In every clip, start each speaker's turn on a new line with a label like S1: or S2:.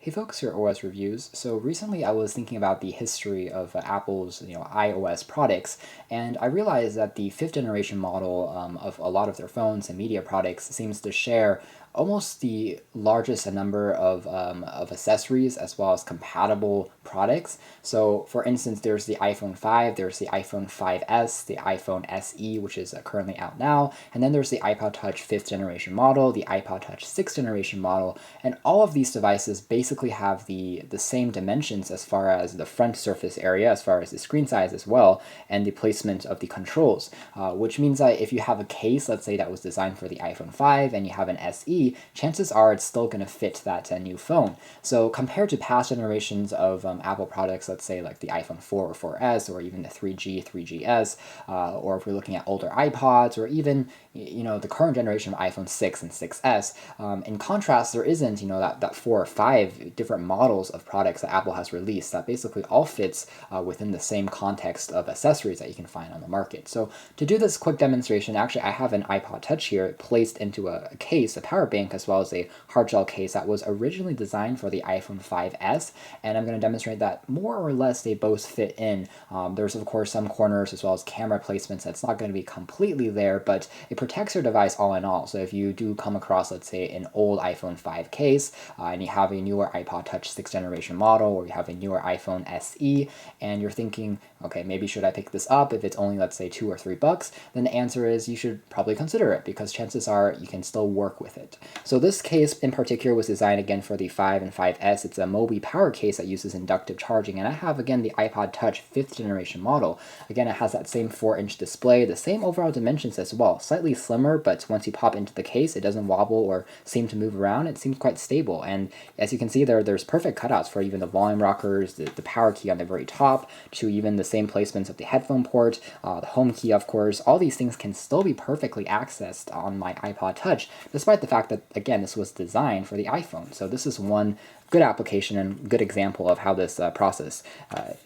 S1: Hey folks, here at OS Reviews. So recently I was thinking about the history of Apple's iOS products, and I realized that the fifth generation model of a lot of their phones and media products seems to share almost the largest number of accessories as well as compatible products. So for instance, there's the iPhone 5, there's the iPhone 5S, the iPhone SE, which is currently out now, and then there's the iPod Touch 5th generation model, the iPod Touch 6th generation model, and all of these devices basically have the same dimensions as far as the front surface area, as far as the screen size as well, and the placement of the controls, which means that if you have a case, let's say that was designed for the iPhone 5 and you have an SE, chances are it's still going to fit that new phone. So compared to past generations of Apple products, let's say like the iPhone 4 or 4S, or even the 3G, 3GS, or if we're looking at older iPods, or even the current generation of iPhone 6 and 6S, in contrast, there isn't that 4 or 5 different models of products that Apple has released that basically all fits within the same context of accessories that you can find on the market. So to do this quick demonstration, actually I have an iPod Touch here placed into a case, a power bank, as well as a hard gel case that was originally designed for the iPhone 5S, and I'm going to demonstrate that more or less they both fit in. There's of course some corners as well as camera placements that's not going to be completely there, but it protects your device all in all. So if you do come across, let's say, an old iPhone 5 case, and you have a newer iPod Touch 6th generation model, or you have a newer iPhone SE, and you're thinking, okay, maybe should I pick this up if it's only, let's say, $2 or $3, then the answer is you should probably consider it, because chances are you can still work with it. So this case in particular was designed again for the 5 and 5S. It's a Mobi power case that uses inductive charging, and I have again the iPod Touch 5th generation model. Again, it has that same 4-inch display, the same overall dimensions as well, slightly slimmer, but once you pop into the case, it doesn't wobble or seem to move around. It seems quite stable, and as you can see there's perfect cutouts for even the volume rockers, the power key on the very top, to even the same placements of the headphone port, the home key, of course. All these things can still be perfectly accessed on my iPod Touch, despite the fact that, again, this was designed for the iPhone. So this is one good application and good example of how this process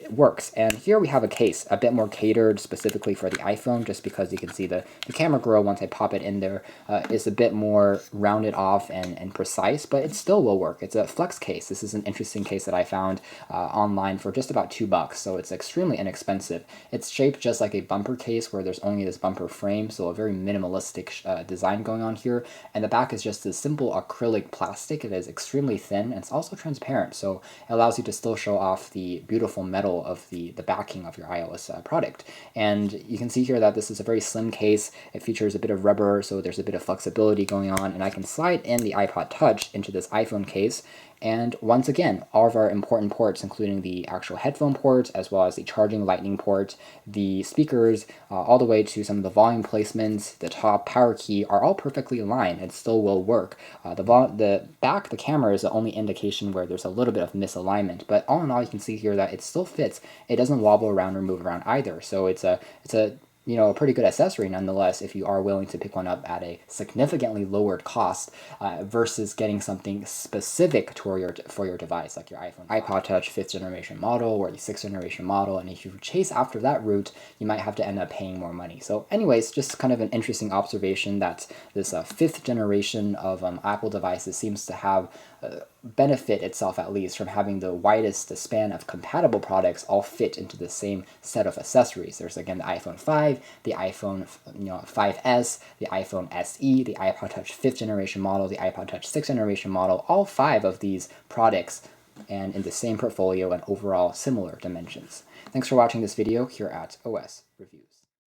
S1: works. And here we have a case a bit more catered specifically for the iPhone, just because you can see the camera grill, once I pop it in there, is a bit more rounded off and precise, but it still will work. It's a flex case. This is an interesting case that I found online for just about $2, so it's extremely inexpensive. It's shaped just like a bumper case where there's only this bumper frame, so a very minimalistic design going on here, and the back is just this simple acrylic plastic. It is extremely thin, and it's also transparent, so it allows you to still show off the beautiful metal of the backing of your iOS product. And you can see here that this is a very slim case. It features a bit of rubber, so there's a bit of flexibility going on, and I can slide in the iPod Touch into this iPhone case, and once again, all of our important ports, including the actual headphone port, as well as the charging lightning port, the speakers, all the way to some of the volume placements, the top power key, are all perfectly aligned and still will work. The back, the camera, is the only indication where there's a little bit of misalignment, but all in all, you can see here that it still fits. It doesn't wobble around or move around either, so it's a a pretty good accessory nonetheless, if you are willing to pick one up at a significantly lowered cost versus getting something specific for your device, like your iPod Touch 5th generation model or the 6th generation model. And if you chase after that route, you might have to end up paying more money. So anyways, just kind of an interesting observation that this 5th generation of Apple devices seems to have benefit itself, at least, from having the widest span of compatible products all fit into the same set of accessories. There's again the iPhone 5, the iPhone 5S, the iPhone SE, the iPod Touch 5th generation model, the iPod Touch 6th generation model, all 5 of these products, and in the same portfolio and overall similar dimensions. Thanks for watching this video here at OS Reviews.